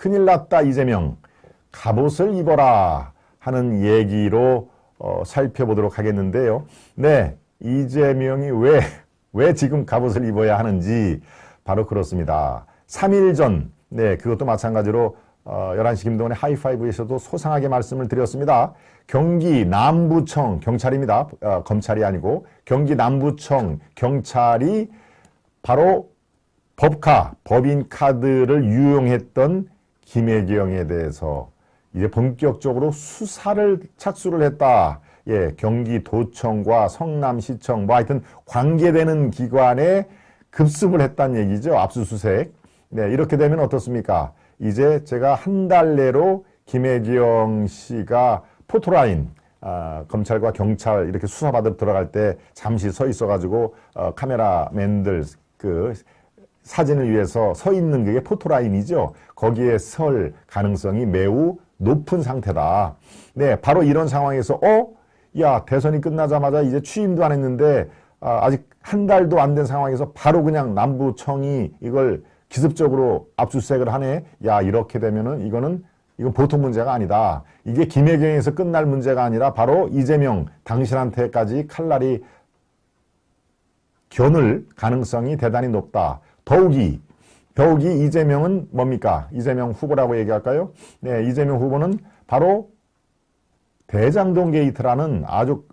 큰일 났다 이재명, 갑옷을 입어라 하는 얘기로 살펴보도록 하겠는데요. 네, 이재명이 왜 지금 갑옷을 입어야 하는지 바로 그렇습니다. 3일 전, 네, 그것도 마찬가지로 11시 김동원의 하이파이브에서도 소상하게 말씀을 드렸습니다. 경기 남부청 경찰입니다. 검찰이 아니고 경기 남부청 경찰이 바로 법인카드를 유용했던 김혜경에 대해서 이제 본격적으로 수사를 착수를 했다. 예, 경기도청과 성남시청 뭐 하여튼 관계되는 기관에 급습을 했다는 얘기죠. 압수수색. 네, 이렇게 되면 어떻습니까? 이제 제가 한 달 내로 김혜경 씨가 포토라인, 검찰과 경찰 이렇게 수사받으러 들어갈 때 잠시 서 있어가지고 카메라맨들 그 사진을 위해서 서 있는 그게 포토라인이죠. 거기에 설 가능성이 매우 높은 상태다. 네, 바로 이런 상황에서 야, 대선이 끝나자마자 이제 취임도 안 했는데 아직 한 달도 안 된 상황에서 바로 그냥 남부청이 이걸 기습적으로 압수수색을 하네. 야, 이렇게 되면은 이건 보통 문제가 아니다. 이게 김혜경에서 끝날 문제가 아니라 바로 이재명 당신한테까지 칼날이 겨눌 가능성이 대단히 높다. 더욱이 이재명은 뭡니까? 이재명 후보라고 얘기할까요? 네, 이재명 후보는 바로 대장동 게이트라는 아주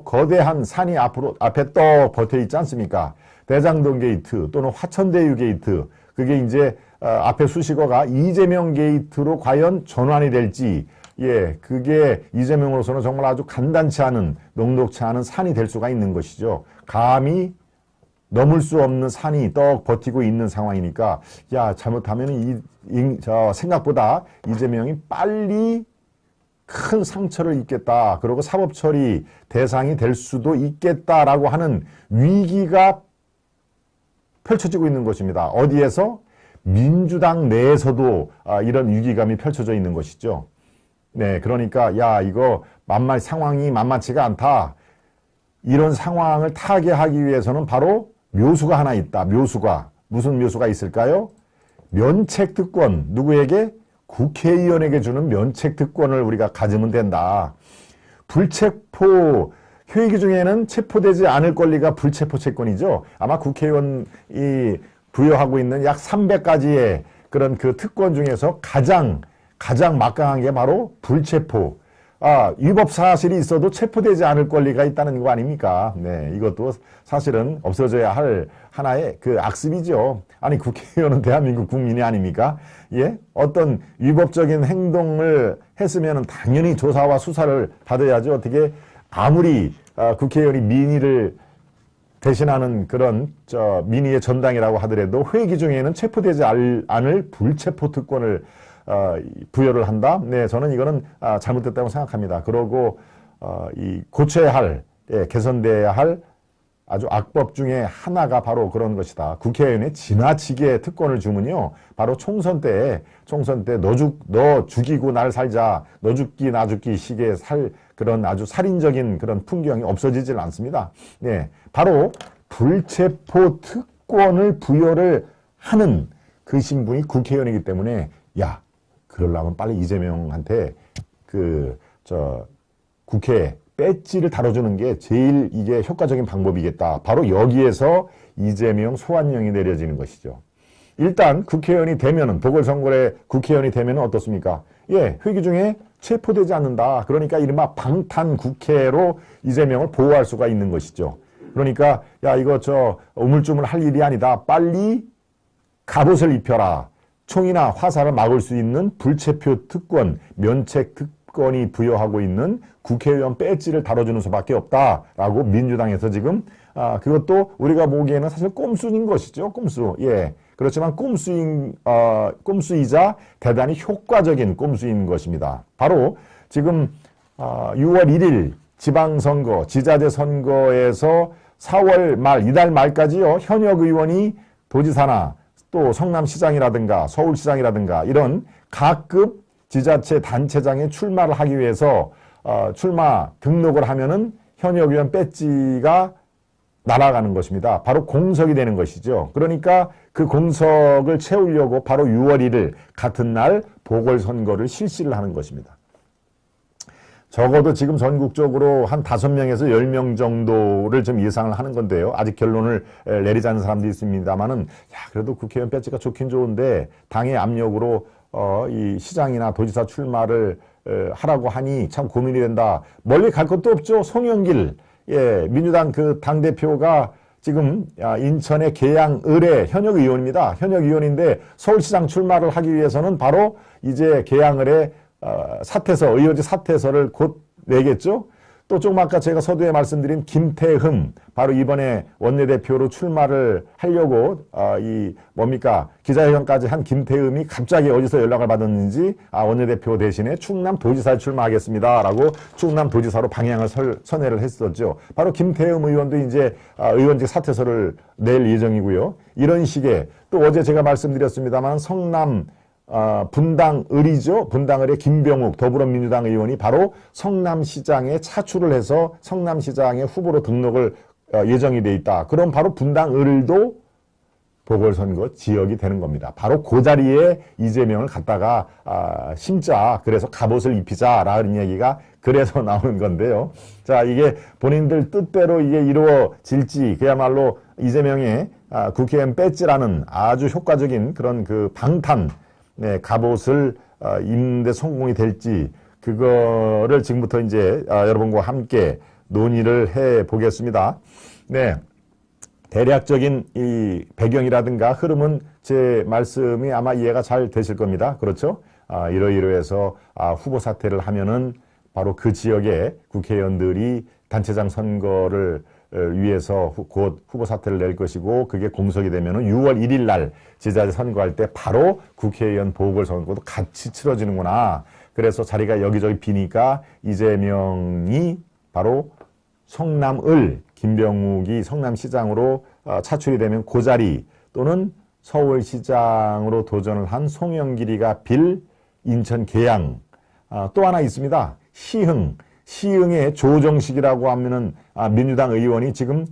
거대한 산이 앞에 떡 버텨 있지 않습니까? 대장동 게이트 또는 화천대유 게이트, 그게 이제 앞에 수식어가 이재명 게이트로 과연 전환이 될지, 예, 그게 이재명으로서는 정말 아주 간단치 않은, 녹록치 않은 산이 될 수가 있는 것이죠. 감히 넘을 수 없는 산이 떡 버티고 있는 상황이니까, 야, 잘못하면 생각보다 이재명이 빨리 큰 상처를 입겠다. 그리고 사법처리 대상이 될 수도 있겠다라고 하는 위기가 펼쳐지고 있는 것입니다. 어디에서? 민주당 내에서도 이런 위기감이 펼쳐져 있는 것이죠. 네, 그러니까 야, 이거 상황이 만만치가 않다. 이런 상황을 타개하기 위해서는 바로 묘수가 하나 있다. 묘수가. 무슨 묘수가 있을까요? 면책특권. 누구에게? 국회의원에게 주는 면책특권을 우리가 가지면 된다. 불체포 회기 중에는 체포되지 않을 권리가 불체포 채권이죠. 아마 국회의원이 부여하고 있는 약 300가지의 그런 그 특권 중에서 가장 막강한 게 바로 불체포. 위법 사실이 있어도 체포되지 않을 권리가 있다는 거 아닙니까? 네, 이것도 사실은 없어져야 할 하나의 그 악습이죠. 아니, 국회의원은 대한민국 국민이 아닙니까? 예? 어떤 위법적인 행동을 했으면 당연히 조사와 수사를 받아야죠. 어떻게 아무리 국회의원이 민의를 대신하는 그런 민의의 전당이라고 하더라도 회기 중에는 체포되지 않을 불체포 특권을 부여를 한다. 네, 저는 이거는 잘못됐다고 생각합니다. 그러고 고쳐야 할, 개선돼야 할 아주 악법 중에 하나가 바로 그런 것이다. 국회의원에 지나치게 특권을 주면요, 바로 총선 때 너 죽이고 날 살자, 너 죽기 나 죽기 식의 그런 아주 살인적인 그런 풍경이 없어지질 않습니다. 네, 바로 불체포 특권을 부여를 하는 그 신분이 국회의원이기 때문에, 야, 그러려면 빨리 이재명한테 국회 배지를 다뤄주는 게 제일 이게 효과적인 방법이겠다. 바로 여기에서 이재명 소환령이 내려지는 것이죠. 일단 국회의원이 되면은, 보궐선거에 국회의원이 되면은 어떻습니까? 예, 회기 중에 체포되지 않는다. 그러니까 이른바 방탄국회로 이재명을 보호할 수가 있는 것이죠. 그러니까 야, 이거 우물쭈물 할 일이 아니다. 빨리 갑옷을 입혀라. 총이나 화살을 막을 수 있는 불체포 특권, 면책 특권이 부여하고 있는 국회의원 배지를 다뤄주는 수밖에 없다라고 민주당에서 지금 그것도 우리가 보기에는 사실 꼼수인 것이죠. 꼼수. 예. 그렇지만 꼼수이자 대단히 효과적인 꼼수인 것입니다. 바로 지금 6월 1일 지방선거, 지자체 선거에서 4월 말, 이달 말까지요, 현역 의원이 도지사나 또 성남시장이라든가 서울시장이라든가 이런 각급 지자체 단체장에 출마를 하기 위해서 출마 등록을 하면은 현역 의원 배지가 날아가는 것입니다. 바로 공석이 되는 것이죠. 그러니까 그 공석을 채우려고 바로 6월 1일 같은 날 보궐선거를 실시를 하는 것입니다. 적어도 지금 전국적으로 한 5명에서 10명 정도를 좀 예상을 하는 건데요. 아직 결론을 내리지 않은 사람도 있습니다만은, 야, 그래도 국회의원 배지가 좋긴 좋은데, 당의 압력으로, 이 시장이나 도지사 출마를 하라고 하니 참 고민이 된다. 멀리 갈 것도 없죠. 송영길, 예, 민주당 그 당대표가 지금 인천의 계양을의 현역 의원입니다. 현역 의원인데 서울시장 출마를 하기 위해서는 바로 이제 계양을의 사퇴서, 의원직 사퇴서를 곧 내겠죠. 또 조금 아까 제가 서두에 말씀드린 김태흠, 바로 이번에 원내대표로 출마를 하려고 기자회견까지 한 김태흠이 갑자기 어디서 연락을 받았는지 원내대표 대신에 충남도지사에 출마하겠습니다라고 충남도지사로 방향을 선회를 했었죠. 바로 김태흠 의원도 이제 의원직 사퇴서를 낼 예정이고요. 이런 식의, 또 어제 제가 말씀드렸습니다만 성남 분당을이죠. 분당을의 김병욱 더불어민주당 의원이 바로 성남시장에 차출을 해서 성남시장의 후보로 등록을 예정이 돼 있다. 그럼 바로 분당을도 보궐선거 지역이 되는 겁니다. 바로 그 자리에 이재명을 갖다가 심자, 그래서 갑옷을 입히자라는 얘기가 그래서 나오는 건데요. 자, 이게 본인들 뜻대로 이게 이루어질지, 그야말로 이재명의 국회의원 배지라는 아주 효과적인 그런 그 방탄, 네, 갑옷을 입는 데 성공이 될지, 그거를 지금부터 이제 여러분과 함께 논의를 해 보겠습니다. 네. 대략적인 이 배경이라든가 흐름은 제 말씀이 아마 이해가 잘 되실 겁니다. 그렇죠? 이러이러해서 후보 사퇴를 하면은 바로 그 지역의 국회의원들이 단체장 선거를 위해서 곧 후보 사퇴를 낼 것이고, 그게 공석이 되면은 6월 1일 날 지자체 선거할 때 바로 국회의원 보궐선거도 같이 치러지는구나. 그래서 자리가 여기저기 비니까 이재명이 바로 성남을, 김병욱이 성남시장으로 차출이 되면 그 자리, 또는 서울시장으로 도전을 한 송영길이가 빌 인천 계양, 또 하나 있습니다. 시흥의 조정식이라고 하면은 민주당 의원이 지금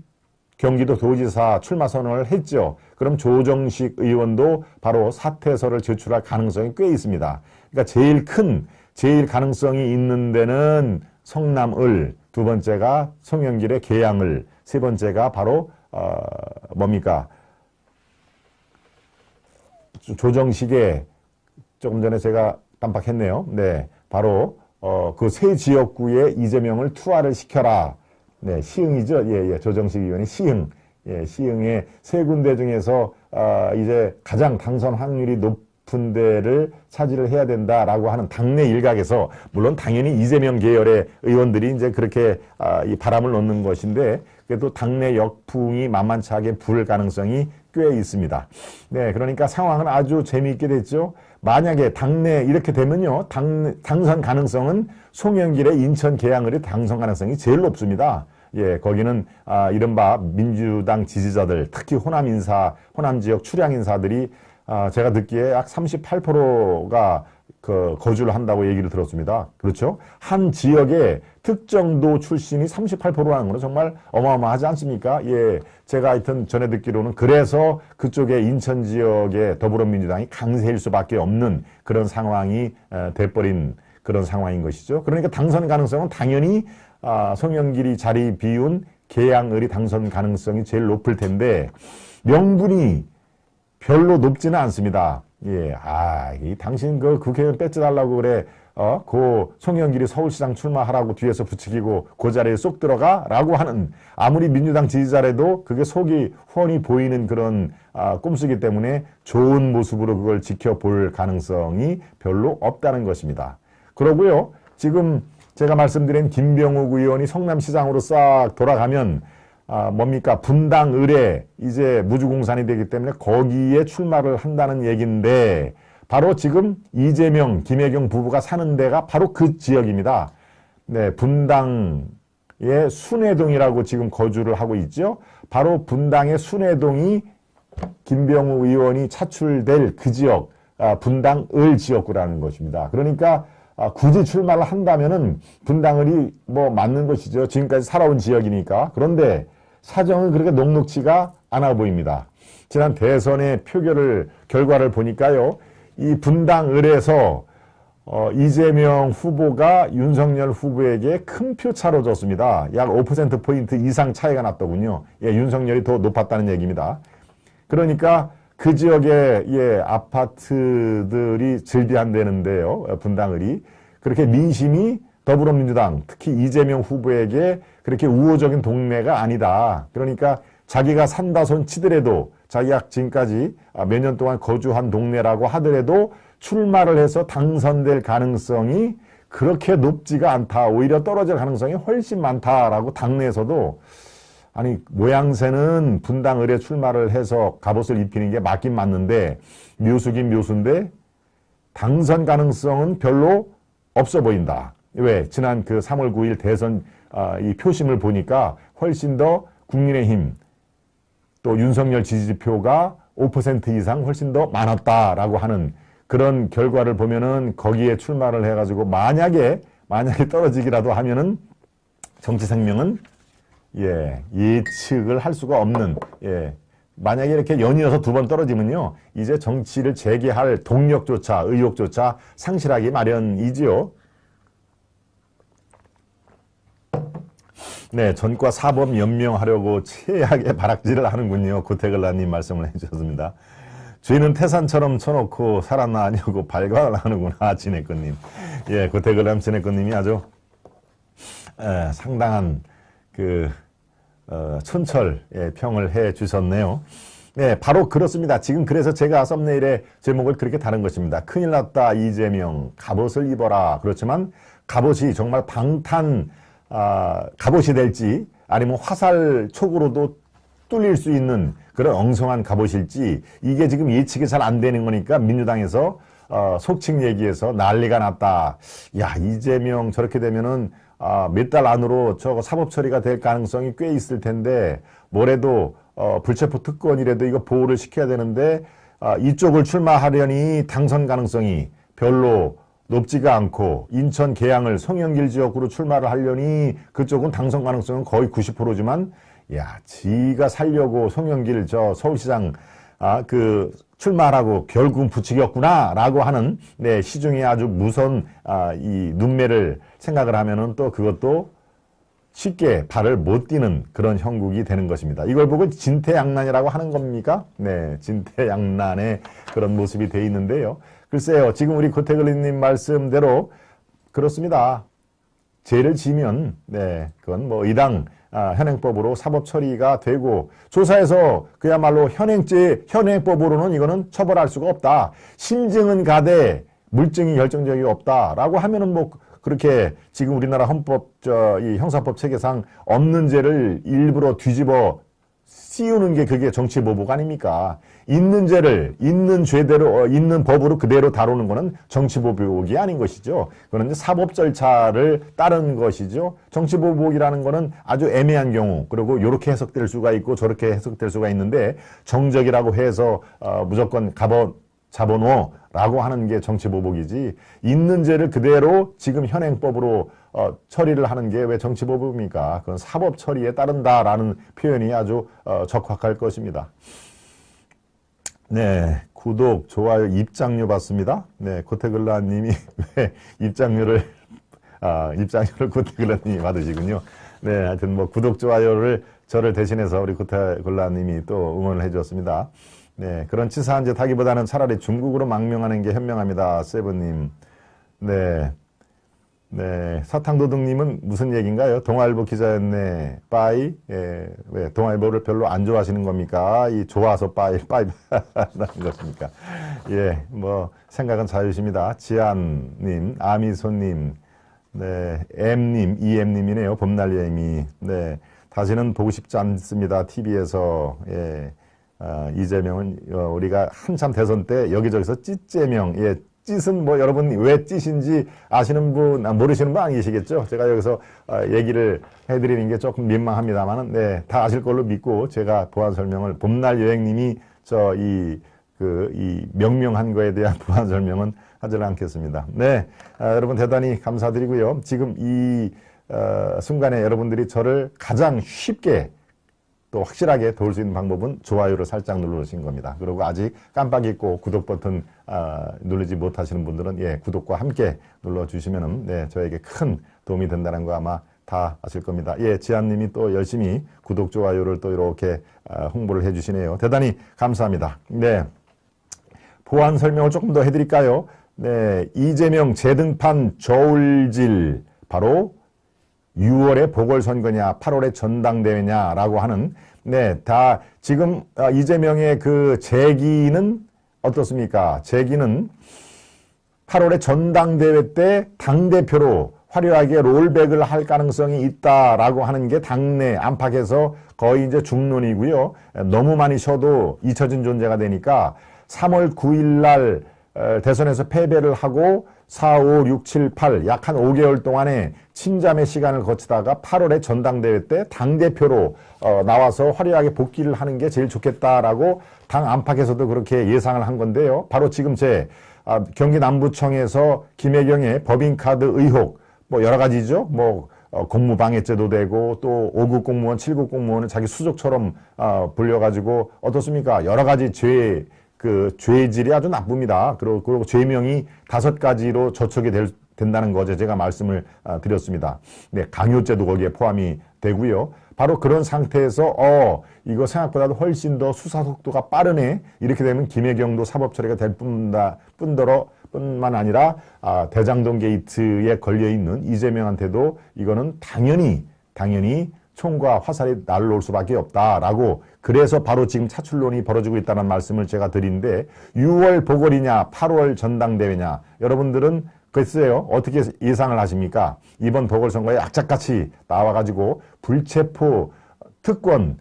경기도 도지사 출마 선언을 했죠. 그럼 조정식 의원도 바로 사퇴서를 제출할 가능성이 꽤 있습니다. 그러니까 제일 가능성이 있는 데는 성남을, 두 번째가 송영길의 계양을, 세 번째가 바로 조정식의, 조금 전에 제가 깜빡했네요. 네, 바로 그 세 지역구에 이재명을 투하를 시켜라. 네, 시흥이죠. 예, 조정식 의원이 시흥. 예, 시흥의 세 군데 중에서 이제 가장 당선 확률이 높은 데를 차지를 해야 된다라고 하는 당내 일각에서, 물론 당연히 이재명 계열의 의원들이 이제 그렇게 이 바람을 놓는 것인데, 그래도 당내 역풍이 만만치 불 가능성이 꽤 있습니다. 네, 그러니까 상황은 아주 재미있게 됐죠. 만약에 당내 이렇게 되면요, 당선 가능성은 송영길의 인천 계양을의 당선 가능성이 제일 높습니다. 예, 거기는 이른바 민주당 지지자들, 특히 호남 지역 출향 인사들이 제가 듣기에 약 38%가 거주를 한다고 얘기를 들었습니다. 그렇죠? 한 지역의 특정도 출신이 38%라는 건 정말 어마어마하지 않습니까? 예, 제가 하여튼 전에 듣기로는 그래서 그쪽에 인천 지역의 더불어민주당이 강세일 수밖에 없는 그런 상황이 돼버린 그런 상황인 것이죠. 그러니까 당선 가능성은 당연히 송영길이 자리 비운 계양을이 당선 가능성이 제일 높을 텐데, 명분이 별로 높지는 않습니다. 예, 당신 그 국회의원 뺏어달라고 그래. 그 송영길이 서울시장 출마하라고 뒤에서 부추기고 그 자리에 쏙 들어가? 라고 하는, 아무리 민주당 지지자라도 그게 속이 훤히 보이는 그런 꼼수기 때문에 좋은 모습으로 그걸 지켜볼 가능성이 별로 없다는 것입니다. 그러고요, 지금 제가 말씀드린 김병욱 의원이 성남시장으로 싹 돌아가면 분당을에 이제 무주공산이 되기 때문에 거기에 출마를 한다는 얘기인데, 바로 지금 이재명, 김혜경 부부가 사는 데가 바로 그 지역입니다. 네, 분당의 순회동이라고 지금 거주를 하고 있죠. 바로 분당의 순회동이 김병욱 의원이 차출될 그 지역, 분당을 지역구라는 것입니다. 그러니까 굳이 출마를 한다면은 분당을이 맞는 것이죠. 지금까지 살아온 지역이니까. 그런데 사정은 그렇게 녹록치가 않아 보입니다. 지난 대선의 결과를 보니까요. 이 분당을에서 이재명 후보가 윤석열 후보에게 큰 표 차로 졌습니다. 약 5%포인트 이상 차이가 났더군요. 예, 윤석열이 더 높았다는 얘기입니다. 그러니까 그 지역에 아파트들이 즐비한다는데요. 분당을이. 그렇게 민심이 더불어민주당, 특히 이재명 후보에게 그렇게 우호적인 동네가 아니다. 그러니까 자기가 산다 손 치더라도 자기가 지금까지 몇 년 동안 거주한 동네라고 하더라도 출마를 해서 당선될 가능성이 그렇게 높지가 않다. 오히려 떨어질 가능성이 훨씬 많다라고 당내에서도 아니 모양새는 분당을에 출마를 해서 갑옷을 입히는 게 맞긴 맞는데 묘수긴 묘수인데 당선 가능성은 별로 없어 보인다. 왜? 지난 그 3월 9일 대선 이 표심을 보니까 훨씬 더 국민의힘 또 윤석열 지지표가 5% 이상 훨씬 더 많았다라고 하는 그런 결과를 보면은 거기에 출마를 해가지고 만약에 떨어지기라도 하면은 정치 생명은 예측을 할 수가 없는 만약에 이렇게 연이어서 두 번 떨어지면요 이제 정치를 재개할 동력조차 의욕조차 상실하기 마련이지요. 네, 전과 사법 연명하려고 최악의 발악질을 하는군요. 고태글라님 말씀을 해주셨습니다. 죄는 태산처럼 쳐놓고 살아나려고 발광을 하는구나, 진해권님. 예, 고태글람 진해권님이 아주 상당한 촌철 평을 해 주셨네요. 네, 바로 그렇습니다. 지금 그래서 제가 썸네일의 제목을 그렇게 다른 것입니다. 큰일 났다, 이재명. 갑옷을 입어라. 그렇지만 갑옷이 정말 갑옷이 될지 아니면 화살촉으로도 뚫릴 수 있는 그런 엉성한 갑옷일지 이게 지금 예측이 잘 안 되는 거니까 민주당에서 속칭 얘기해서 난리가 났다. 야, 이재명 저렇게 되면은 몇 달 안으로 저거 사법 처리가 될 가능성이 꽤 있을 텐데 뭐래도 불체포 특권이라도 이거 보호를 시켜야 되는데 이쪽을 출마하려니 당선 가능성이 별로 높지가 않고 인천 계양을 송영길 지역으로 출마를 하려니 그쪽은 당선 가능성은 거의 90%지만 야, 지가 살려고 송영길 서울시장 출마하라고 결국은 부추겼구나라고 하는 시중에 아주 무서운 이 눈매를 생각을 하면은 또 그것도 쉽게 발을 못 띄는 그런 형국이 되는 것입니다. 이걸 보고 진퇴양난이라고 하는 겁니까? 네, 진퇴양난의 그런 모습이 돼 있는데요. 글쎄요, 지금 우리 고태글리님 말씀대로 그렇습니다. 죄를 지면, 그건 뭐 의당 현행법으로 사법 처리가 되고 조사해서 그야말로 현행법으로는 이거는 처벌할 수가 없다. 심증은 가되 물증이 결정적이 없다라고 하면은 뭐 그렇게 지금 우리나라 이 형사법 체계상 없는 죄를 일부러 뒤집어 씌우는 게 그게 정치보복 아닙니까? 있는 죄를 있는 죄대로 있는 법으로 그대로 다루는 거는 정치보복이 아닌 것이죠. 그건 이제 사법 절차를 따르는 것이죠. 정치보복이라는 거는 아주 애매한 경우 그리고 이렇게 해석될 수가 있고 저렇게 해석될 수가 있는데 정적이라고 해서 무조건 잡아놓으라고 하는 게 정치보복이지 있는 죄를 그대로 지금 현행법으로 처리를 하는 게 왜 정치보복입니까? 그건 사법 처리에 따른다라는 표현이 아주 적확할 것입니다. 네, 구독, 좋아요, 입장료 받습니다. 네, 고태글라님이 왜 입장료를 고태글라님이 받으시군요. 네, 하여튼 뭐 구독, 좋아요를 저를 대신해서 우리 고태글라님이 또 응원을 해주었습니다. 네, 그런 치사한 짓 하기보다는 차라리 중국으로 망명하는 게 현명합니다. 세븐님. 네, 사탕도둑님은 무슨 얘기인가요? 동아일보 기자였네. 빠이? 왜 동아일보를 별로 안 좋아하시는 겁니까? 이 좋아서 빠이 하는 것입니까? 예, 뭐 생각은 자유십니다. 지안님, 아미소님, 네, M님, EM님이네요. 봄날여행이. 네, 다시는 보고 싶지 않습니다. TV에서. 예. 이재명은 우리가 한참 대선 때 여기저기서 찌재명, 찌은 뭐 여러분 왜 찌신지 아시는 분, 모르시는 분 안 계시겠죠? 제가 여기서 얘기를 해드리는 게 조금 민망합니다만은, 네, 다 아실 걸로 믿고 제가 보완 설명을 봄날 여행님이 이 명명한 거에 대한 보완 설명은 하지 않겠습니다. 네, 여러분 대단히 감사드리고요. 지금 이 순간에 여러분들이 저를 가장 쉽게 또 확실하게 도울 수 있는 방법은 좋아요를 살짝 누르신 겁니다. 그리고 아직 깜빡 잊고 구독 버튼 누르지 못하시는 분들은 예, 구독과 함께 눌러주시면은 네, 저에게 큰 도움이 된다는 거 아마 다 아실 겁니다. 예, 지한님이 또 열심히 구독, 좋아요를 또 이렇게 홍보를 해주시네요. 대단히 감사합니다. 네, 보완 설명을 조금 더 해드릴까요? 네, 이재명 재등판 저울질 바로 6월에 보궐선거냐 8월에 전당대회냐라고 하는 네, 다 지금 이재명의 그 재기는 어떻습니까? 재기는 8월에 전당대회 때 당대표로 화려하게 롤백을 할 가능성이 있다라고 하는 게 당내 안팎에서 거의 이제 중론이고요. 너무 많이 쉬어도 잊혀진 존재가 되니까 3월 9일 날 대선에서 패배를 하고 4, 5, 6, 7, 8 약 한 5개월 동안에 침잠의 시간을 거치다가 8월에 전당대회 때 당대표로 나와서 화려하게 복귀를 하는 게 제일 좋겠다라고 당 안팎에서도 그렇게 예상을 한 건데요. 바로 지금 제 경기 남부청에서 김혜경의 법인카드 의혹 뭐 여러 가지죠. 뭐 공무방해죄도 되고 또 5급 공무원, 7급 공무원을 자기 수족처럼 불려가지고 어떻습니까? 여러 가지 죄질이 아주 나쁩니다. 그리고 죄명이 5가지로 저촉이 된다는 거죠. 제가 말씀을 드렸습니다. 네, 강요죄도 거기에 포함이 되고요. 바로 그런 상태에서 이거 생각보다도 훨씬 더 수사 속도가 빠르네. 이렇게 되면 김혜경도 사법 처리가 될 뿐만 아니라 대장동 게이트에 걸려있는 이재명한테도 이거는 당연히 총과 화살이 날아올 수밖에 없다라고 그래서 바로 지금 차출론이 벌어지고 있다는 말씀을 제가 드리는데 6월 보궐이냐 8월 전당대회냐 여러분들은 글쎄요 어떻게 예상을 하십니까? 이번 보궐선거에 악착같이 나와가지고 불체포 특권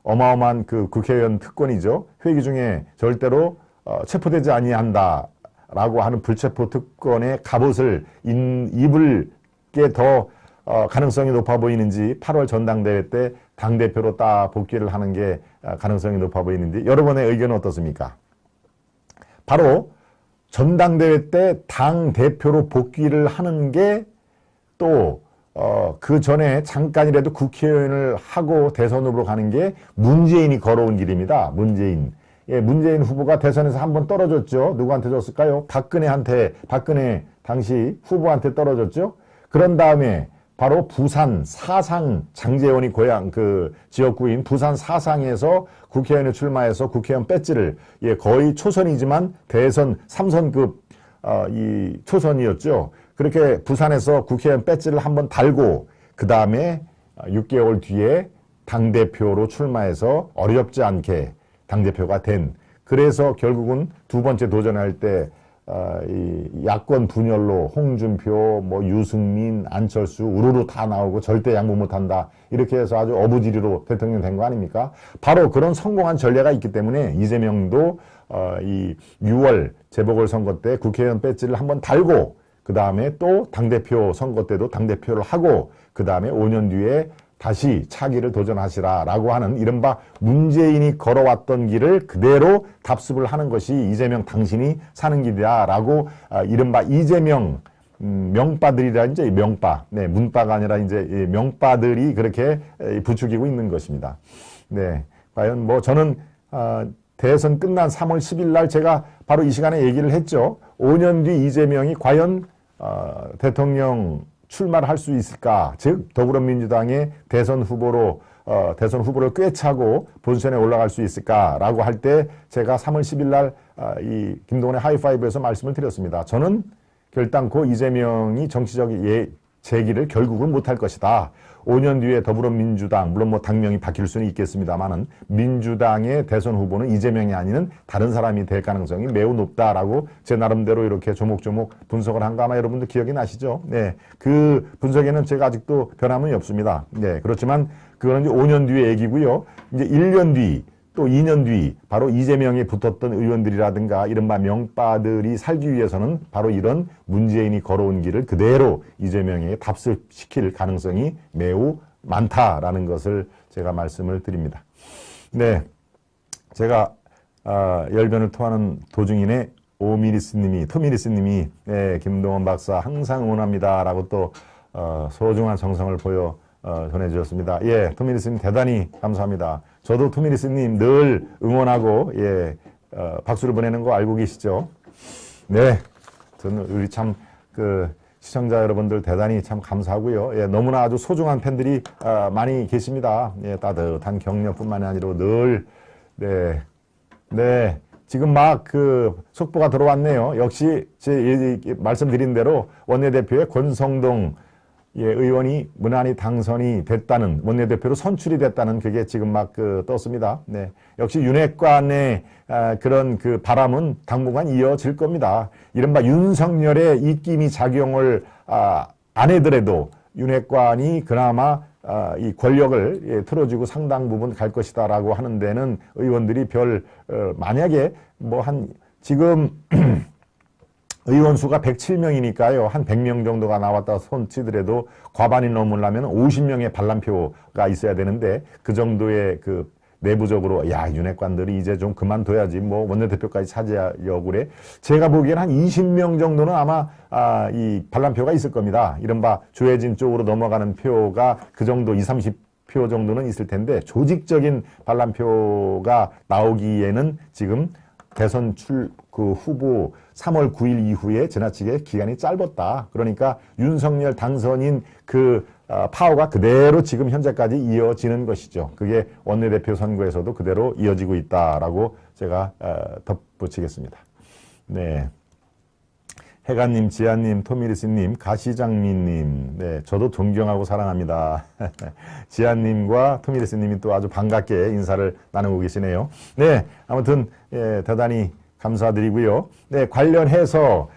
어마어마한 그 국회의원 특권이죠. 회기 중에 절대로 체포되지 아니한다라고 하는 불체포 특권의 갑옷을 입을 게 더 가능성이 높아 보이는지 8월 전당대회 때 당대표로 딱 복귀를 하는 게 가능성이 높아 보이는지 여러분의 의견은 어떻습니까? 바로 전당대회 때 당대표로 복귀를 하는 게 또 그 전에 잠깐이라도 국회의원을 하고 대선 후보로 가는 게 문재인이 걸어온 길입니다. 문재인. 예, 문재인 후보가 대선에서 한번 떨어졌죠. 누구한테 졌을까요? 박근혜 당시 후보한테 떨어졌죠. 그런 다음에 바로 부산 사상 장제원이 고향 그 지역구인 부산 사상에서 국회의원에 출마해서 국회의원 배지를 예 거의 초선이지만 대선 3선급 이 초선이었죠. 그렇게 부산에서 국회의원 배지를 한번 달고 그 다음에 6개월 뒤에 당대표로 출마해서 어렵지 않게 당대표가 된 그래서 결국은 두 번째 도전할 때 이 야권 분열로 홍준표, 뭐 유승민, 안철수 우르르 다 나오고 절대 양보 못한다. 이렇게 해서 아주 어부지리로 대통령 된 거 아닙니까? 바로 그런 성공한 전례가 있기 때문에 이재명도 이 6월 재보궐선거 때 국회의원 배지를 한번 달고 그 다음에 또 당대표 선거 때도 당대표를 하고 그 다음에 5년 뒤에 다시 차기를 도전하시라라고 하는 이른바 문재인이 걸어왔던 길을 그대로 답습을 하는 것이 이재명 당신이 사는 길이다라고 이른바 이재명 명빠들이라 이제 명빠, 네, 문빠가 아니라 이제 명빠들이 그렇게 부추기고 있는 것입니다. 네, 과연 뭐 저는 대선 끝난 3월 10일 날 제가 바로 이 시간에 얘기를 했죠. 5년 뒤 이재명이 과연 대통령 출마를 할 수 있을까? 즉 더불어민주당의 대선 후보를 꿰차고 본선에 올라갈 수 있을까라고 할 때 제가 3월 10일 날 이 김동훈의 하이파이브에서 말씀을 드렸습니다. 저는 결단코 이재명이 정치적 재기를 결국은 못할 것이다. 5년 뒤에 더불어민주당 물론 뭐 당명이 바뀔 수는 있겠습니다만은 민주당의 대선 후보는 이재명이 아니는 다른 사람이 될 가능성이 매우 높다라고 제 나름대로 이렇게 조목조목 분석을 한 거 아마 여러분들 기억이 나시죠? 네, 그 분석에는 제가 아직도 변함이 없습니다. 네, 그렇지만 그거는 이제 5년 뒤의 얘기고요. 이제 1년 뒤 또 2년 뒤 바로 이재명이 붙었던 의원들이라든가 이른바 명빠들이 살기 위해서는 바로 이런 문재인이 걸어온 길을 그대로 이재명에게 답습시킬 가능성이 매우 많다라는 것을 제가 말씀을 드립니다. 네, 제가 열변을 토하는 도중이네 토미리스님이 네, 김동원 박사 항상 응원합니다라고 또 소중한 정성을 보여 전해주셨습니다. 예, 토미리스님 대단히 감사합니다. 저도 토미리스님 늘 응원하고, 예, 박수를 보내는 거 알고 계시죠? 네. 저는 우리 참, 시청자 여러분들 대단히 참 감사하고요. 예, 너무나 아주 소중한 팬들이 많이 계십니다. 예, 따뜻한 격려뿐만이 아니라 늘, 네. 지금 막 속보가 들어왔네요. 역시 제 말씀드린 대로 원내대표의 권성동 의원이 무난히 당선이 됐다는, 원내대표로 선출이 됐다는 그게 지금 막 떴습니다. 네. 역시 윤핵관의 그런 바람은 당분간 이어질 겁니다. 이른바 윤석열의 입김이 작용을 안 해더라도 윤핵관이 그나마 이 권력을 틀어주고 상당 부분 갈 것이다라고 하는 데는 의원들이 만약에 지금 의원 수가 107명이니까요. 한 100명 정도가 나왔다 손치더라도 과반이 넘으려면 50명의 반란표가 있어야 되는데 그 정도의 내부적으로 윤핵관들이 이제 좀 그만둬야지 원내대표까지 차지하려고 그래. 제가 보기에는 한 20명 정도는 아마 이 반란표가 있을 겁니다. 이른바 조혜진 쪽으로 넘어가는 표가 그 정도 20, 30표 정도는 있을 텐데 조직적인 반란표가 나오기에는 지금 대선 후보 3월 9일 이후에 지나치게 기간이 짧았다. 그러니까 윤석열 당선인 파워가 그대로 지금 현재까지 이어지는 것이죠. 그게 원내대표 선거에서도 그대로 이어지고 있다라고 제가 덧붙이겠습니다. 네. 해가님, 지아님, 토미리스님, 가시장미님, 네, 저도 존경하고 사랑합니다. 지아님과 토미리스님이 또 아주 반갑게 인사를 나누고 계시네요. 네, 아무튼 대단히 감사드리고요. 네, 관련해서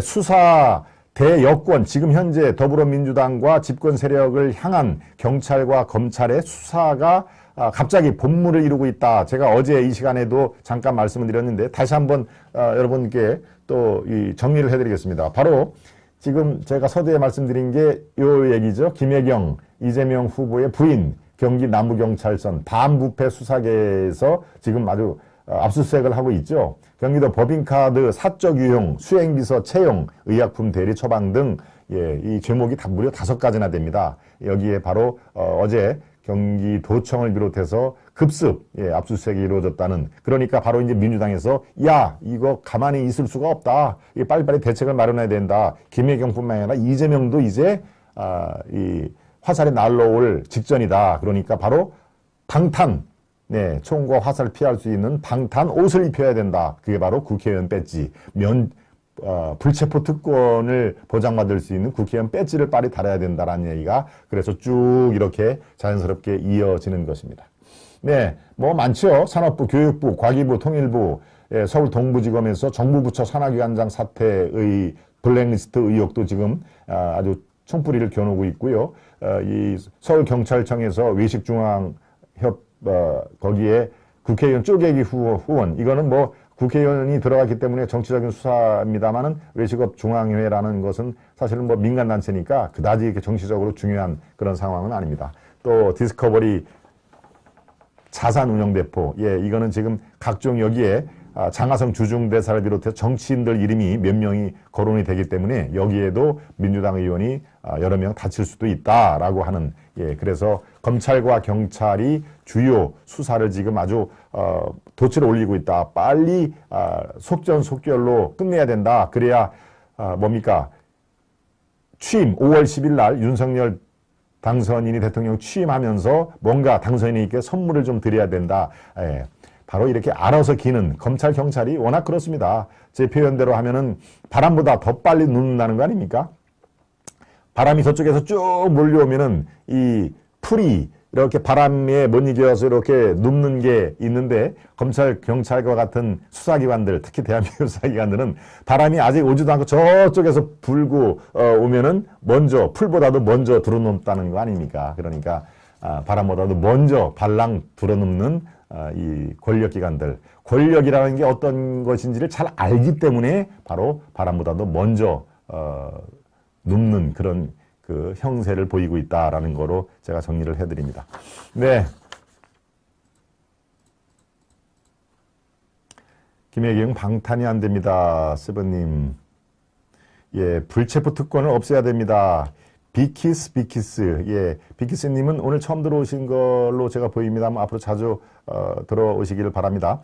수사 대여권, 지금 현재 더불어민주당과 집권 세력을 향한 경찰과 검찰의 수사가 갑자기 본물을 이루고 있다. 제가 어제 이 시간에도 잠깐 말씀을 드렸는데 다시 한번 여러분께 또 정리를 해드리겠습니다. 바로 지금 제가 서두에 말씀드린 게 요 얘기죠. 김혜경, 이재명 후보의 부인, 경기 남부경찰선 반부패 수사계에서 지금 아주 압수수색을 하고 있죠. 경기도 법인카드 사적 유용, 수행비서 채용, 의약품 대리 처방 등 이 죄목이 무려 5가지나 됩니다. 여기에 바로 어제 경기도청을 비롯해서 급습 압수수색이 이루어졌다는, 그러니까 바로 이제 민주당에서 이거 가만히 있을 수가 없다. 빨리빨리 대책을 마련해야 된다. 김혜경뿐만 아니라 이재명도 이제 이 화살이 날라올 직전이다. 그러니까 바로 방탄, 총과 화살을 피할 수 있는 방탄 옷을 입혀야 된다. 그게 바로 국회의원 배지, 불체포 특권을 보장받을 수 있는 국회의원 배지를 빨리 달아야 된다라는 얘기가 그래서 쭉 이렇게 자연스럽게 이어지는 것입니다. 네, 많죠. 산업부, 교육부, 과기부, 통일부, 서울 동부지검에서 정부 부처 산하기관장 사태의 블랙리스트 의혹도 지금 아주 총뿌리를 겨누고 있고요. 이 서울경찰청에서 외식중앙협 거기에 국회의원 쪼개기 후원, 이거는 국회의원이 들어갔기 때문에 정치적인 수사입니다만은 외식업 중앙회라는 것은 사실은 민간단체니까 그다지 이렇게 정치적으로 중요한 그런 상황은 아닙니다. 또 디스커버리 자산운용대포, 이거는 지금 각종 여기에 장하성 주중대사를 비롯해서 정치인들 이름이 몇 명이 거론이 되기 때문에 여기에도 민주당 의원이 여러 명 다칠 수도 있다라고 하는, 그래서 검찰과 경찰이 주요 수사를 지금 아주 도치를 올리고 있다. 빨리 속전속결로 끝내야 된다. 그래야 취임 5월 10일 날 윤석열 당선인이 대통령 취임하면서 뭔가 당선인에게 선물을 좀 드려야 된다. 바로 이렇게 알아서 기는 검찰, 경찰이 워낙 그렇습니다. 제 표현대로 하면은 바람보다 더 빨리 눕는다는 거 아닙니까? 바람이 저쪽에서 쭉 몰려오면은 이 풀이 이렇게 바람에 못 이겨서 이렇게 눕는 게 있는데 검찰, 경찰과 같은 수사기관들, 특히 대한민국 수사기관들은 바람이 아직 오지도 않고 저쪽에서 불고 오면은 풀보다도 먼저 들어눕다는 거 아닙니까? 그러니까 바람보다도 먼저 발랑 들어눕는 이 권력기관들, 권력이라는 게 어떤 것인지를 잘 알기 때문에 바로 바람보다도 먼저 눕는 그런 형세를 보이고 있다라는 거로 제가 정리를 해드립니다. 네. 김혜경 방탄이 안 됩니다. 스브님. 불체포 특권을 없애야 됩니다. 비키스. 예, 비키스님은 오늘 처음 들어오신 걸로 제가 보입니다만 앞으로 자주 들어오시기를 바랍니다.